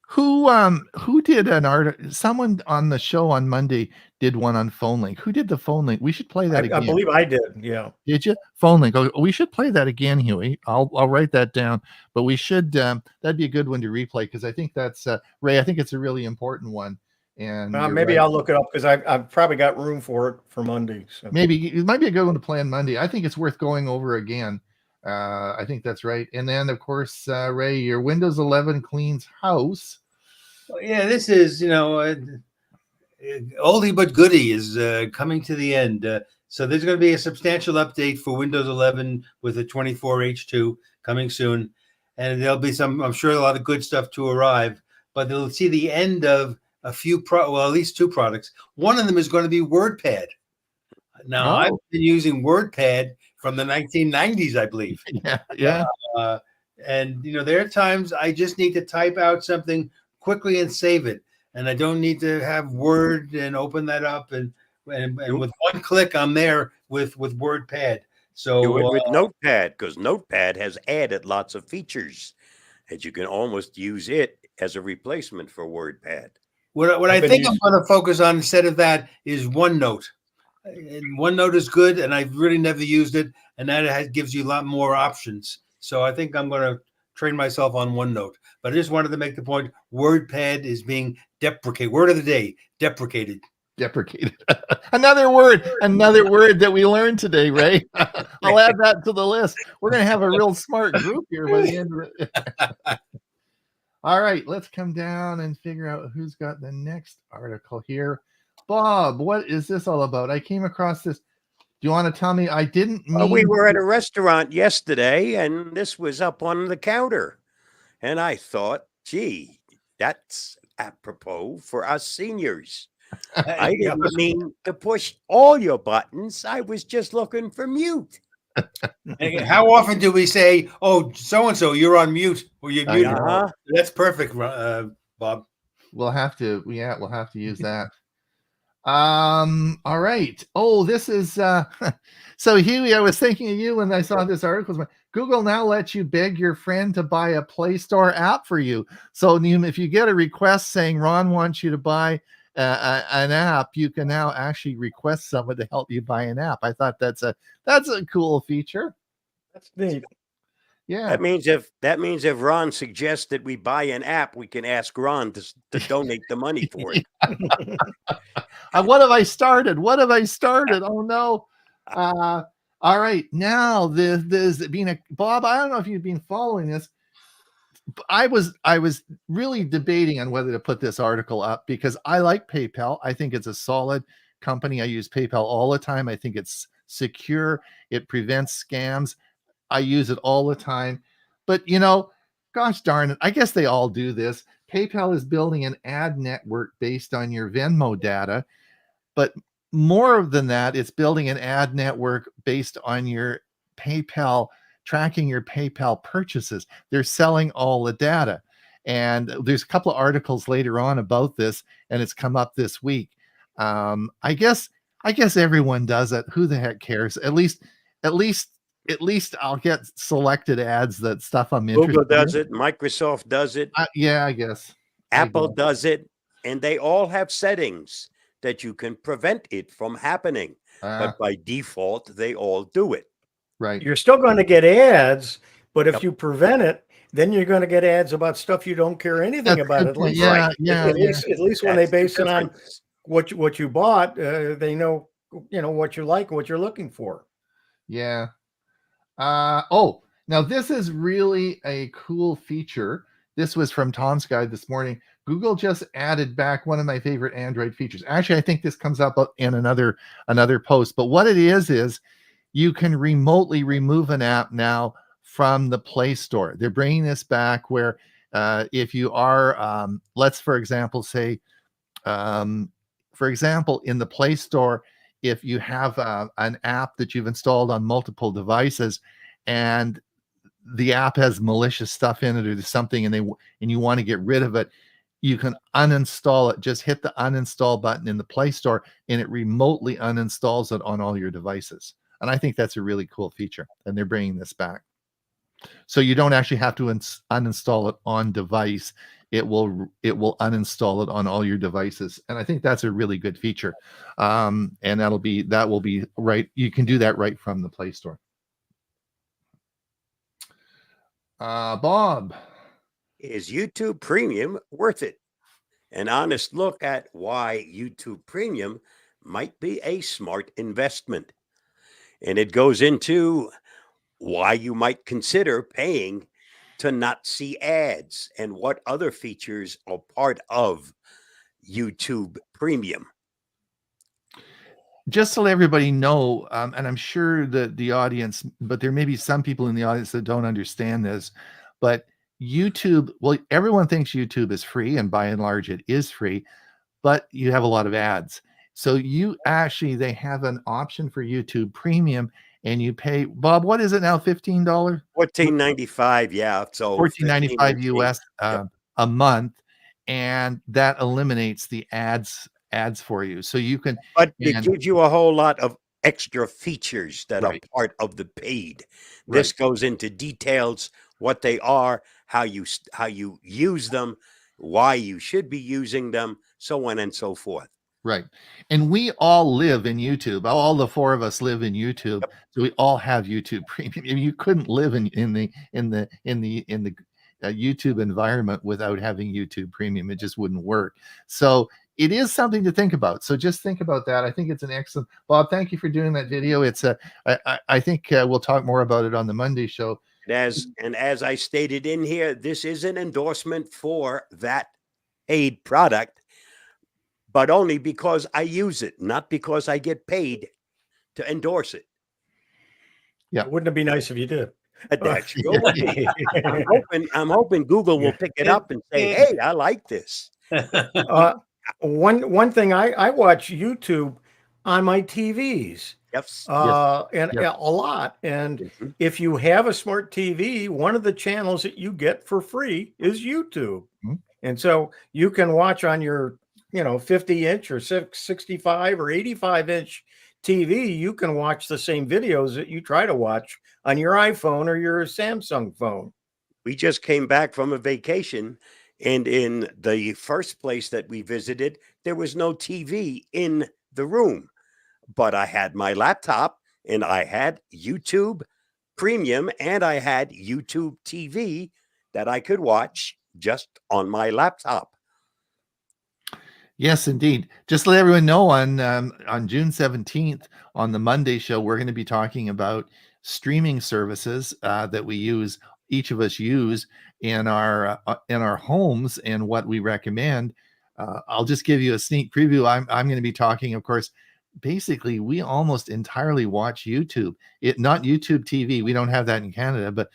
Who did an art? Someone on the show on Monday did one on phone link. Who did the phone link? We should play that again. I believe I did. Yeah. Did you? Phone link. Oh, we should play that again, Huey. I'll write that down. But we should. That'd be a good one to replay because I think that's Ray. I think it's a really important one. And maybe I'll look it up because I've probably got room for it for Monday. So. Maybe it might be a good one to play on Monday. I think it's worth going over again. I think that's right. And then of course, Ray, your Windows 11 cleans house. Yeah, this is oldie but goodie is coming to the end. So there's going to be a substantial update for Windows 11 with the 24H2 coming soon, and there'll be I'm sure a lot of good stuff to arrive. But they'll see the end of a few at least two products. One of them is going to be WordPad. Now I've been using WordPad from the 1990s, I believe. Yeah. And there are times I just need to type out something quickly and save it, and I don't need to have Word and open that up and with one click I'm there with WordPad. So do it with Notepad, because Notepad has added lots of features that you can almost use it as a replacement for WordPad. What I think I'm going to focus on instead of that is OneNote. And OneNote is good, and I've really never used it, and that gives you a lot more options. So I think I'm going to train myself on OneNote. But I just wanted to make the point, WordPad is being deprecated. Word of the day, deprecated. Deprecated. Another word that we learned today, Ray. I'll add that to the list. We're going to have a real smart group here by the end of it. All right, let's come down and figure out who's got the next article here. Bob, what is this all about? I came across this. Do you want to tell me? I didn't mean... we were at a restaurant yesterday, and this was up on the counter. And I thought, gee, that's apropos for us seniors. I didn't mean to push all your buttons. I was just looking for mute. How often do we say, oh, so-and-so, you're on mute, or you're muted? That's perfect, Bob. We'll have to use that. All right. Oh, this is so Huey, I was thinking of you when I saw this article. Google now lets you beg your friend to buy a Play Store app for you. So if you get a request saying Ron wants you to buy an app, you can now actually request someone to help you buy an app. I thought that's a cool feature. That's neat. Yeah. That means if Ron suggests that we buy an app, we can ask Ron to donate the money for it. What have I started? Oh no. All right. Now there's been Bob, I don't know if you've been following this. I was really debating on whether to put this article up because I like PayPal. I think it's a solid company. I use PayPal all the time. I think it's secure. It prevents scams. I use it all the time. But, gosh darn it, I guess they all do this. PayPal is building an ad network based on your Venmo data. But more than that, it's building an ad network based on your PayPal, tracking your PayPal purchases. They're selling all the data. And there's a couple of articles later on about this, and it's come up this week. I guess everyone does it. Who the heck cares? At least I'll get selected ads that stuff I'm interested Google does in. it. Microsoft does it. Yeah, I guess. Apple does it. And they all have settings that you can prevent it from happening. But by default, they all do it. Right. You're still going to get ads, but if you prevent it, then you're going to get ads about stuff you don't care anything about. At least, at least when they base it on what you bought, they know what you like, what you're looking for. Yeah. Oh, now this is really a cool feature. This was from Tom's Guide this morning. Google just added back one of my favorite Android features. Actually, I think this comes up in another post. But what it is you can remotely remove an app now from the Play Store. They're bringing this back where if you are, let's for example say, in the Play Store, if you have an app that you've installed on multiple devices and the app has malicious stuff in it or something, and you want to get rid of it, you can uninstall it. Just hit the uninstall button in the Play Store and it remotely uninstalls it on all your devices. And I think that's a really cool feature, and they're bringing this back. So you don't actually have to uninstall it on device. It will uninstall it on all your devices, and I think that's a really good feature. And that will be right. You can do that right from the Play Store. Bob, is YouTube Premium worth it? An honest look at why YouTube Premium might be a smart investment, and it goes into why you might consider paying to not see ads and what other features are part of YouTube Premium. Just to let everybody know, and I'm sure that the audience, but there may be some people in the audience that don't understand this, but YouTube, well, everyone thinks YouTube is free, and by and large it is free, but you have a lot of ads. So they have an option for YouTube Premium, and you pay, Bob, what is it now? $15? $14.95, yeah. So $14.95 US a month, and that eliminates the ads for you. So you can, but it gives you a whole lot of extra features that are part of the paid. This goes into details, what they are, how you use them, why you should be using them, so on and so forth. Right. And we all live in YouTube. All the four of us live in YouTube. Yep. So we all have YouTube Premium. You couldn't live in the YouTube environment without having YouTube Premium. It just wouldn't work. So it is something to think about. So just think about that. I think it's an excellent, Bob, thank you for doing that video. I think we'll talk more about it on the Monday show. As I stated in here, this is an endorsement for that paid product, but only because I use it, not because I get paid to endorse it. Yeah, wouldn't it be nice if you did? I'm hoping Google will pick it up and say, "Hey, I like this." One thing, I watch YouTube on my TVs. Yes. And a lot. And if you have a smart TV, one of the channels that you get for free is YouTube. And so you can watch on your 50-inch or 65 or 85-inch TV, you can watch the same videos that you try to watch on your iPhone or your Samsung phone. We just came back from a vacation, and in the first place that we visited, there was no TV in the room, but I had my laptop and I had YouTube Premium and I had YouTube TV that I could watch just on my laptop. Yes, indeed. Just to let everyone know, on June 17th, on the Monday show, we're going to be talking about streaming services that each of us use in our homes and what we recommend. I'll just give you a sneak preview. I'm going to be talking, of course. Basically, we almost entirely watch YouTube. Not YouTube TV. We don't have that in Canada, but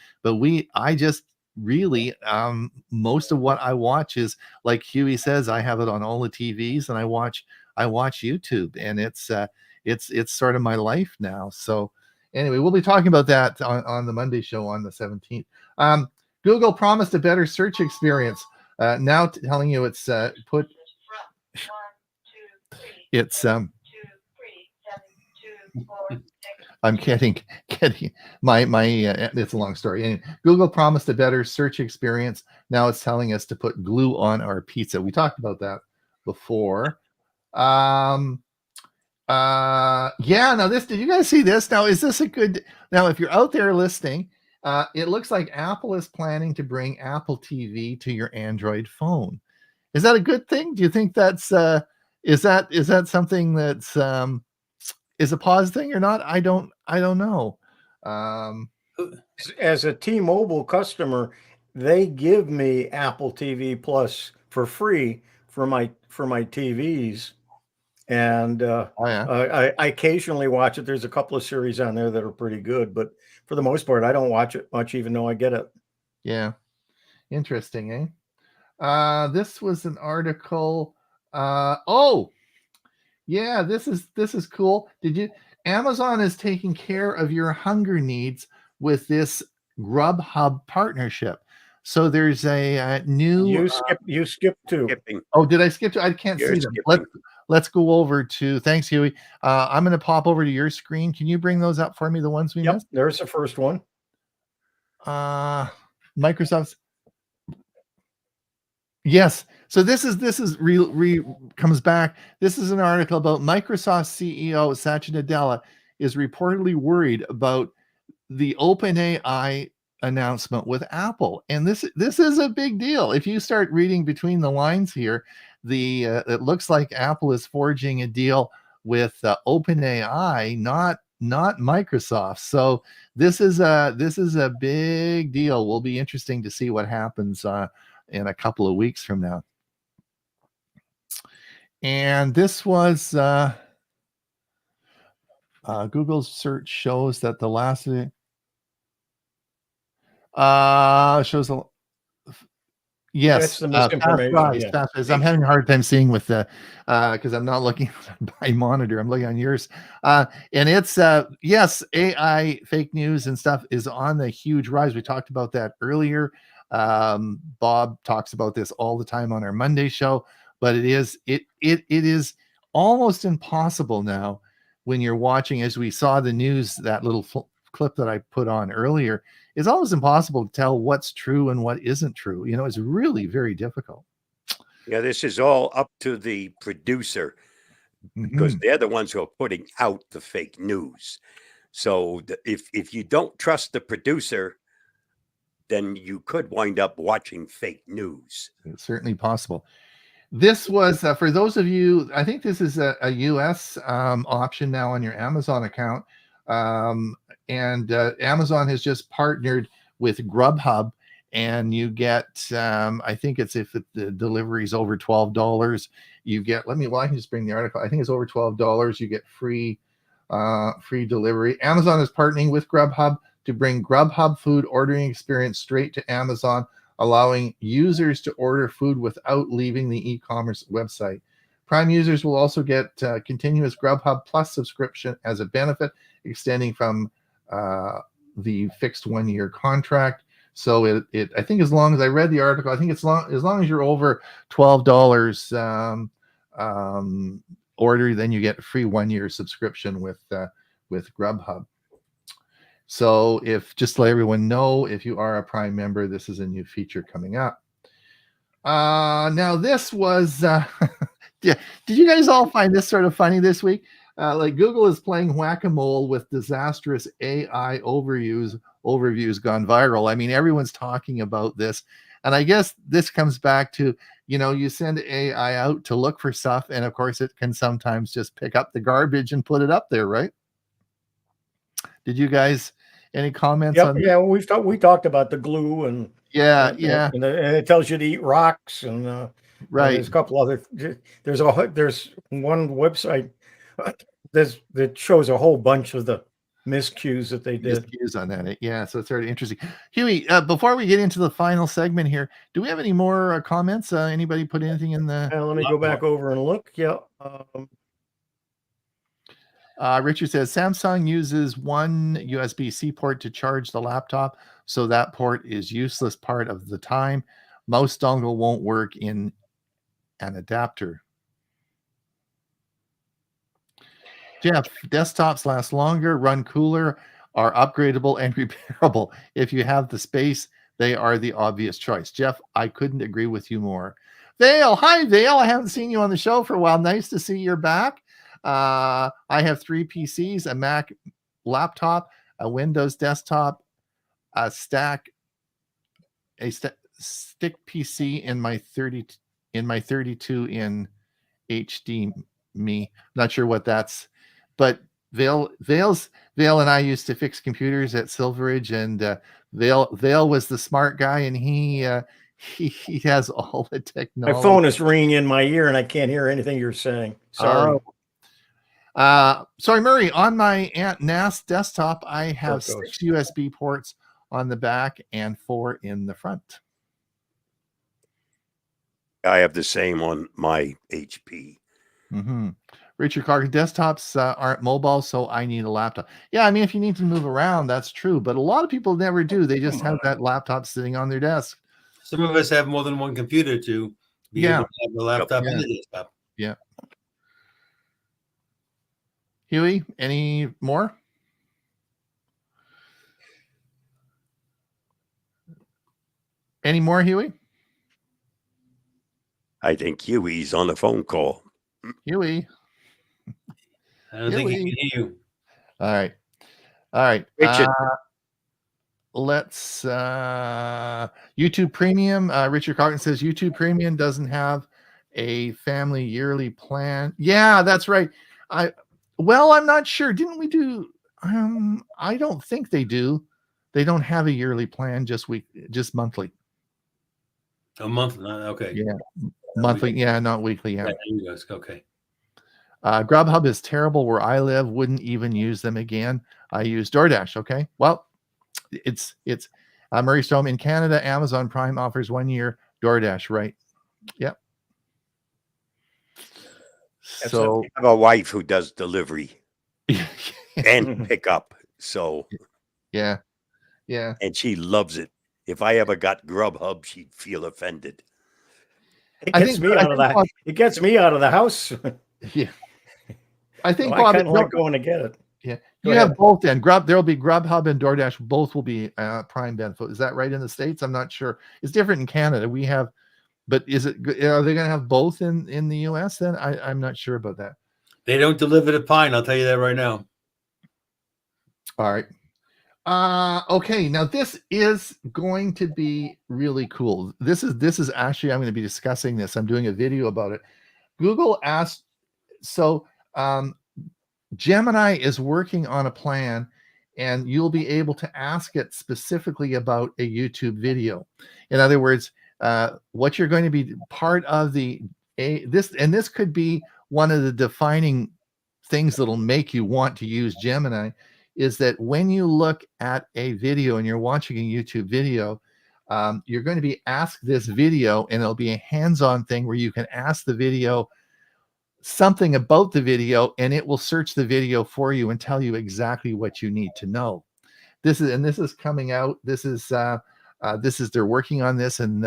I just really most of what I watch is, like Huey says, I have it on all the TVs, and I watch YouTube, and it's sort of my life now. So anyway, we'll be talking about that on the Monday show on the 17th. Google promised a better search experience. Now telling you it's it's I'm getting my it's a long story. Anyway, Google promised a better search experience. Now it's telling us to put glue on our pizza. We talked about that before. Yeah, now this, did you guys see this? Now, is this a good, now if you're out there listening, it looks like Apple is planning to bring Apple TV to your Android phone. Is that a good thing? Do you think that's is that something that's is a positive thing or not? I don't know. As a T-Mobile customer, they give me Apple TV Plus for free for my TVs. And Oh yeah. I occasionally watch it. There's a couple of series on there that are pretty good, but for the most part, I don't watch it much, even though I get it. Yeah. Interesting, eh? This was an article. Oh, yeah, this is cool. Amazon is taking care of your hunger needs with this Grubhub partnership. So there's a new. You skip two. Skipping. Oh, did I skip to? I can't You're see them. skipping. Let's go over to. Thanks, Huey. I'm going to pop over to your screen. Can you bring those up for me? The ones we Yep, missed. there's the first one. Microsoft's. Yes. So this is comes back. This is an article about Microsoft CEO Satya Nadella is reportedly worried about the OpenAI announcement with Apple, and this is a big deal. If you start reading between the lines here, it looks like Apple is forging a deal with OpenAI, not Microsoft. So this is a big deal. Will be interesting to see what happens in a couple of weeks from now. And this was Google's search shows that the last shows a yes. That's the misinformation. Fast. I'm having a hard time seeing with the because I'm not looking by monitor. I'm looking on yours. And it's yes, AI fake news and stuff is on the huge rise. We talked about that earlier. Bob talks about this all the time on our Monday show, but it is almost impossible now when you're watching, as we saw the news, that little clip that I put on earlier. It's almost impossible to tell what's true and what isn't true. You know, it's really very difficult. Yeah, this is all up to the producer because they're the ones who are putting out the fake news. So if you don't trust the producer, then you could wind up watching fake news. It's certainly possible. This was for those of you, I think this is a US option now on your Amazon account. And Amazon has just partnered with Grubhub, and you get, I think it's if the delivery is over $12, you get, I can just bring the article. I think it's over $12, you get free delivery. Amazon is partnering with Grubhub to bring Grubhub food ordering experience straight to Amazon, allowing users to order food without leaving the e-commerce website. Prime users will also get continuous Grubhub Plus subscription as a benefit, extending from the fixed 1-year contract. So it I think as long as I read the article, I think as long as you're over $12 order, then you get a free 1-year subscription with Grubhub. So just to let everyone know, if you are a Prime member, this is a new feature coming up. Now this was did you guys all find this sort of funny this week? Like Google is playing whack-a-mole with disastrous AI overviews gone viral. I mean, everyone's talking about this. And I guess this comes back to, you send AI out to look for stuff. And of course, it can sometimes just pick up the garbage and put it up there, right? Did you guys, any comments on that? Yeah, we talked about the glue and yeah. And it tells you to eat rocks and right. There's a couple other. There's one website that shows a whole bunch of the miscues that they did. Miscues on that, yeah. So it's very interesting. Huey, before we get into the final segment here, do we have any more comments? Anybody put anything in the? Let me go back over and look. Yeah. Richard says Samsung uses one USB-C port to charge the laptop, so that port is useless part of the time. Mouse dongle won't work in an adapter. Jeff, desktops last longer, run cooler, are upgradable and repairable. If you have the space, they are the obvious choice. Jeff, I couldn't agree with you more. Vale, hi Vale. I haven't seen you on the show for a while. Nice to see you're back. I have 3 PCs, a Mac laptop, a Windows desktop, a stick PC in my 32 in HD me. Not sure what that's, but Vale and I used to fix computers at Silveridge, and Vale was the smart guy, and he has all the technology. My phone is ringing in my ear, and I can't hear anything you're saying. Sorry. Sorry, Murray. On my NAS desktop, I have 6 USB ports on the back and 4 in the front. I have the same on my HP. Mm-hmm. Richard Clark, desktops aren't mobile, so I need a laptop. Yeah, I mean, if you need to move around, that's true. But a lot of people never do. They just have that laptop sitting on their desk. Some of us have more than one computer to be able to have the laptop and the desktop. Yeah. Huey, any more? Any more, Huey? I think Huey's on the phone call. Huey. I don't think he can hear you. All right. All right. Richard. Let's YouTube Premium. Richard Carton says YouTube Premium doesn't have a family yearly plan. Yeah, that's right. I'm not sure. Didn't we do? I don't think they do. They don't have a yearly plan, just monthly. A month, okay. Yeah, monthly. Yeah, not weekly. Yeah. Okay. Grubhub is terrible where I live. Wouldn't even use them again. I use DoorDash. Okay. Well, it's Murray Stone in Canada. Amazon Prime offers 1 year DoorDash. Right. Yep. So I have a wife who does delivery and pickup. So yeah. And she loves it. If I ever got Grubhub, she'd feel offended. It gets me out of that. It gets me out of the house. Yeah. I think Bob, I kind of like going to get it. Yeah. You have both then. There'll be Grubhub and DoorDash. Both will be Prime benefit. Is that right in the States? I'm not sure. It's different in Canada. We have, but are they going to have both in the US then? I'm not sure about that. They don't deliver to Pine. I'll tell you that right now. All right. Okay, now this is going to be really cool. This is actually, I'm going to be discussing this. I'm doing a video about it. Google asked, so Gemini is working on a plan, and you'll be able to ask it specifically about a YouTube video. In other words, what you're going to be part of this could be one of the defining things that'll make you want to use Gemini, is that when you look at a video and you're watching a YouTube video, you're going to be asked this video, and it'll be a hands-on thing where you can ask the video something about the video, and it will search the video for you and tell you exactly what you need to know. This is coming out. This is they're working on this, and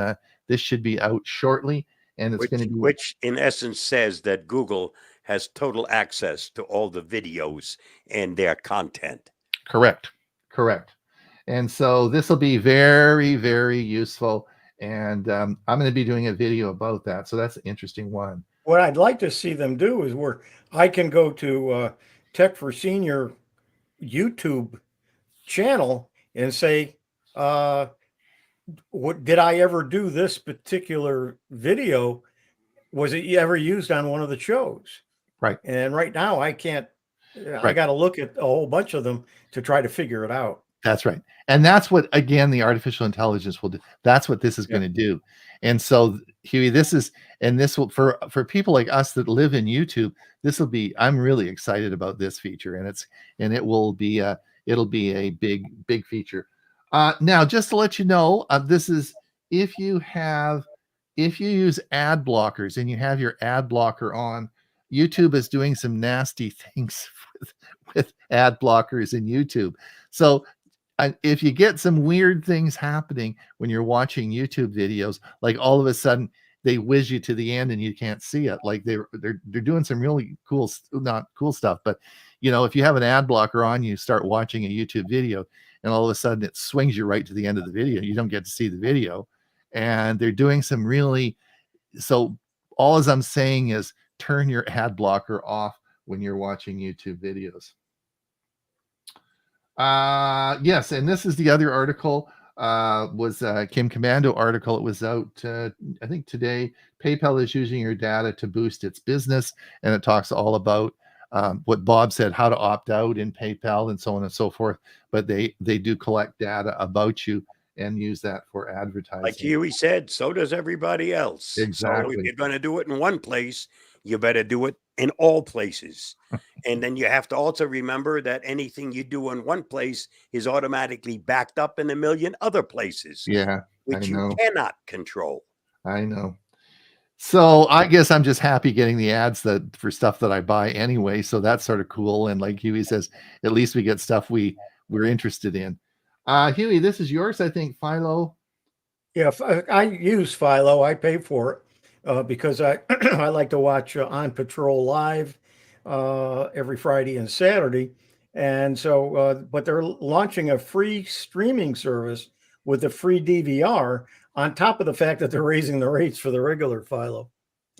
this should be out shortly. And it's going to be, which in essence says that Google has total access to all the videos and their content. Correct. And so this will be very, very useful. And I'm going to be doing a video about that. So that's an interesting one. What I'd like to see them do is where I can go to Tech for Senior YouTube channel and say, what did I ever do this particular video? Was it ever used on one of the shows? Right. And right now I can't, I got to look at a whole bunch of them to try to figure it out. That's right. And that's what, again, the artificial intelligence will do. That's what this is going to do. And so, Huey, this will, for people like us that live in YouTube, this will be, I'm really excited about this feature, and it will be, it'll be a big feature. Now, just to let you know, this is, if you use ad blockers and you have your ad blocker on, YouTube is doing some nasty things with ad blockers in YouTube. So if you get some weird things happening when you're watching YouTube videos, like all of a sudden they whiz you to the end and you can't see it. Like they're doing some really cool, not cool stuff, but if you have an ad blocker on, you start watching a YouTube video, and all of a sudden it swings you right to the end of the video. You don't get to see the video, and they're doing some really. So all as I'm saying is turn your ad blocker off when you're watching YouTube videos. Yes, and this is the other article. Was Kim Commando article. It was out, I think today. PayPal is using your data to boost its business, and it talks all about what Bob said, how to opt out in PayPal and so on and so forth. But they do collect data about you and use that for advertising. Like Huey said, so does everybody else. Exactly. So if you're going to do it in one place, you better do it in all places. And then you have to also remember that anything you do in one place is automatically backed up in a million other places. Yeah, which you cannot control. I know. So I guess I'm just happy getting the ads for stuff that I buy anyway. So that's sort of cool. And like Huey says, at least we get stuff we're interested in. Huey, this is yours, I think. Philo. Yeah, I use Philo. I pay for it because I I like to watch On Patrol Live every Friday and Saturday. And so, but they're launching a free streaming service with a free DVR on top of the fact that they're raising the rates for the regular Philo.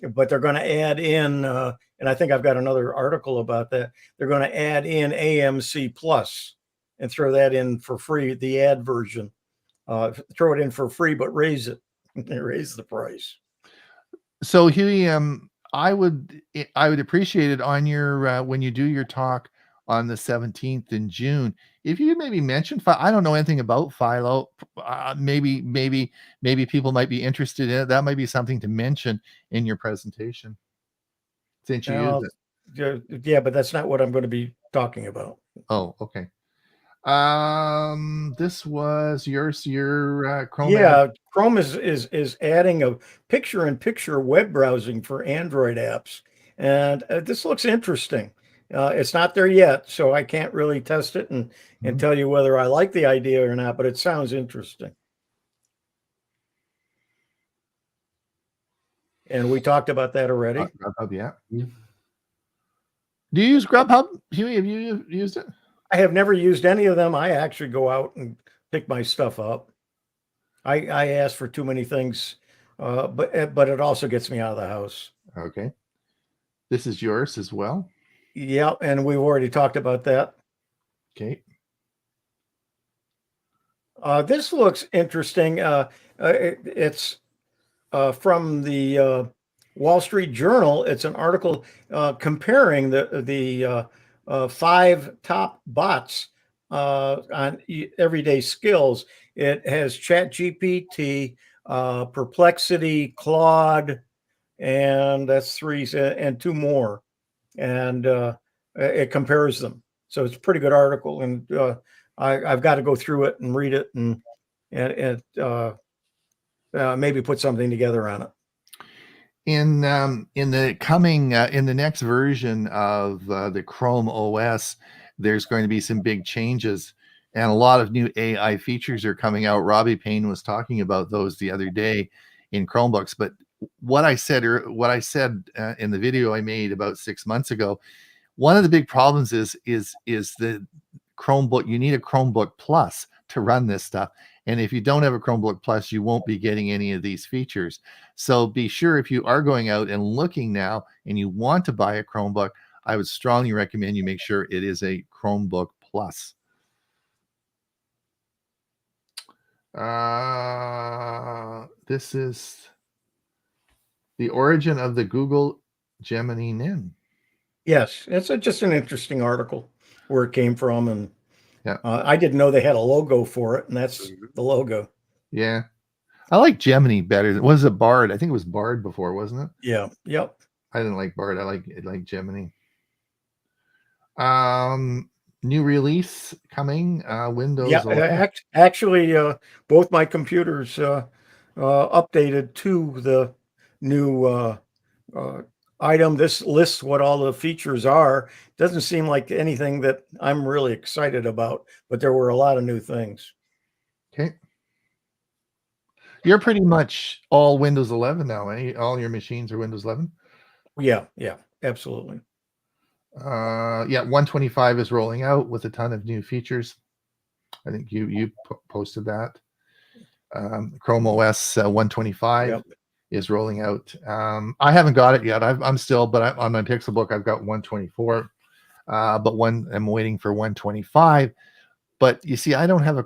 But they're going to add in, and I think I've got another article about that. They're going to add in AMC Plus and throw that in for free, the ad version. Throw it in for free, but raise it. Raise the price. So Huey, I would appreciate it on your when you do your talk on the 17th in June. If you maybe mention, I don't know anything about Philo. Maybe people might be interested in it. That might be something to mention in your presentation, since you use it. Yeah, but that's not what I'm going to be talking about. Oh, okay. This was your Chrome. Yeah, Chrome is adding a picture-in-picture web browsing for Android apps, and this looks interesting. It's not there yet, so I can't really test it and tell you whether I like the idea or not, but it sounds interesting. And we talked about that already. Grubhub, yeah. Do you use Grubhub, Huey? Have you used it? I have never used any of them. I actually go out and pick my stuff up. I ask for too many things, but it also gets me out of the house. Okay. This is yours as well. Yeah, and we've already talked about that. Okay. This looks interesting. It's from the Wall Street Journal. It's an article comparing the 5 top bots on everyday skills. It has ChatGPT, Perplexity, Claude, and that's 3, and 2 more. And it compares them. So it's a pretty good article. And I've got to go through it and read it and maybe put something together on it. In the coming in the next version of the Chrome OS, there's going to be some big changes, and a lot of new AI features are coming out. Robbie Payne was talking about those the other day in Chromebooks. But what I said in the video I made about 6 months ago, one of the big problems is the Chromebook. You need a Chromebook Plus to run this stuff. And if you don't have a Chromebook Plus, you won't be getting any of these features. So be sure, if you are going out and looking now and you want to buy a Chromebook, I would strongly recommend you make sure it is a Chromebook Plus. This is the origin of the Google Gemini Nin. Yes, it's just an interesting article where it came from, and yeah, I didn't know they had a logo for it, and that's the logo. Yeah, I like Gemini better. Was it Bard? I think it was Bard before, wasn't it? Yeah. Yep. I didn't like Bard. I like Gemini. New release coming. Windows. Yeah, actually, both my computers updated to the new item. This lists what all the features are. Doesn't seem like anything that I'm really excited about, but there were a lot of new things. Okay. You're pretty much all Windows 11 now, eh? All your machines are Windows 11? Yeah, absolutely. Yeah, 125 is rolling out with a ton of new features. I think you posted that. Chrome OS 125 is rolling out. I haven't got it yet. I'm still, but on my Pixelbook, I've got 124. But I'm waiting for 125. But you see, I don't have a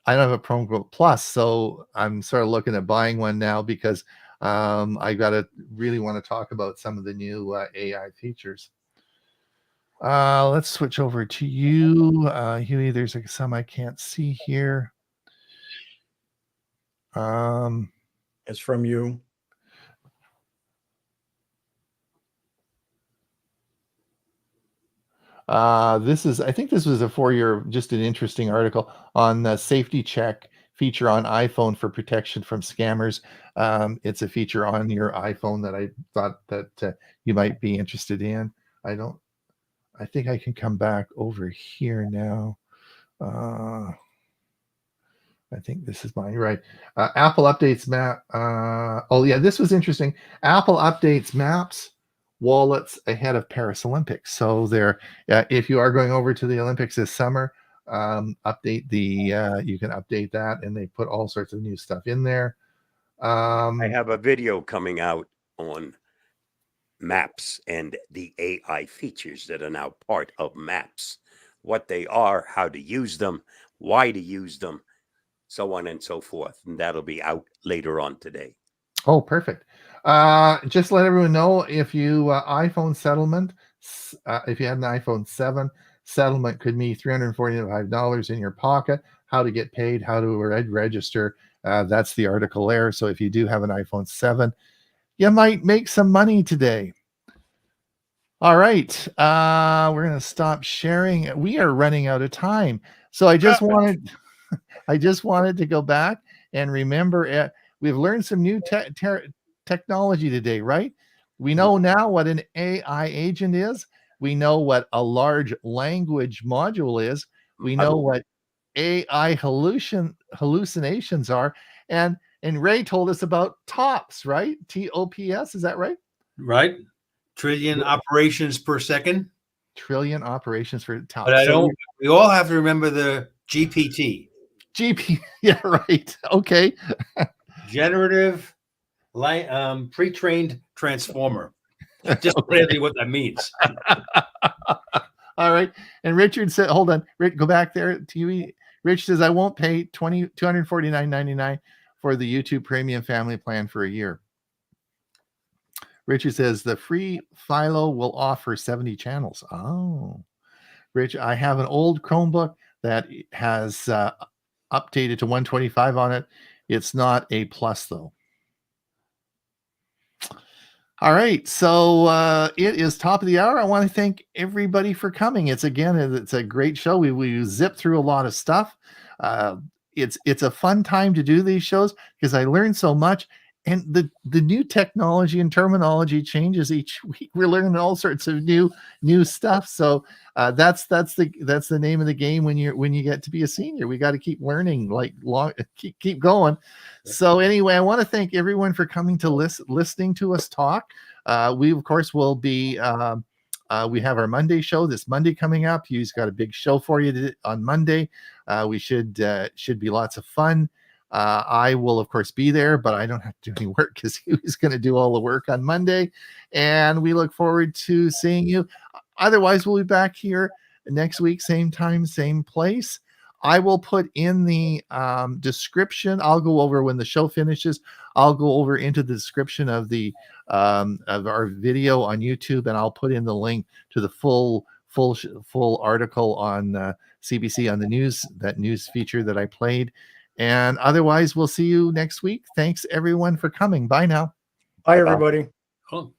I don't have a Chromebook Plus, so I'm sort of looking at buying one now because I really want to talk about some of the new AI features. Let's switch over to you, Huey. There's some I can't see here. It's from you. I think this was just an interesting article on the safety check feature on iPhone for protection from scammers. It's a feature on your iPhone that I thought that you might be interested in. I think I can come back over here now. I think this is mine, right? Apple updates map. Oh yeah, this was interesting. Apple updates maps wallets ahead of Paris Olympics. So if you are going over to the Olympics this summer, you can update that, and they put all sorts of new stuff in there. I have a video coming out on maps and the AI features that are now part of maps, what they are, how to use them, why to use them, so on and so forth. And that'll be out later on today. Oh, perfect. Just let everyone know, if you iPhone settlement, if you had an iPhone 7, settlement could mean $345 in your pocket. How to get paid, how to register. That's the article there. So if you do have an iPhone 7, you might make some money today. All right. We're going to stop sharing. We are running out of time. So I just wanted to go back and remember, we've learned some new technology today, right? We know now what an AI agent is. We know what a large language module is. We know what AI hallucinations are. And Ray told us about TOPS, right? TOPS, is that right? Right. Trillion operations per second. Trillion operations for TOPS. But we all have to remember the GPT. Yeah, right. Okay. Generative pre-trained transformer. Just really what that means. All right. And Richard said, hold on, Rick, go back there to you. Rich says, I won't pay $249.99 for the YouTube Premium Family Plan for a year. Richard says, the free Philo will offer 70 channels. Oh, Rich, I have an old Chromebook that has updated to 125 on it. It's not a plus, though. All right, so it is top of the hour. I want to thank everybody for coming. It's a great show. We zip through a lot of stuff. It's a fun time to do these shows because I learned so much, and the new technology and terminology changes each week. We're learning all sorts of new stuff. So that's the name of the game when you get to be a senior. We got to keep learning, keep going. So anyway, I want to thank everyone for coming to listening to us talk. We of course will be. We have our Monday show this Monday coming up. Hugh's got a big show for you on Monday. We should be lots of fun. I will, of course, be there, but I don't have to do any work because Hugh's going to do all the work on Monday. And we look forward to seeing you. Otherwise, we'll be back here next week, same time, same place. I will put in the description. I'll go over when the show finishes. I'll go over into the description of of our video on YouTube, and I'll put in the link to the full article on CBC on the news feature that I played. And otherwise, we'll see you next week. Thanks everyone for coming. Bye now. Bye, everybody. Cool.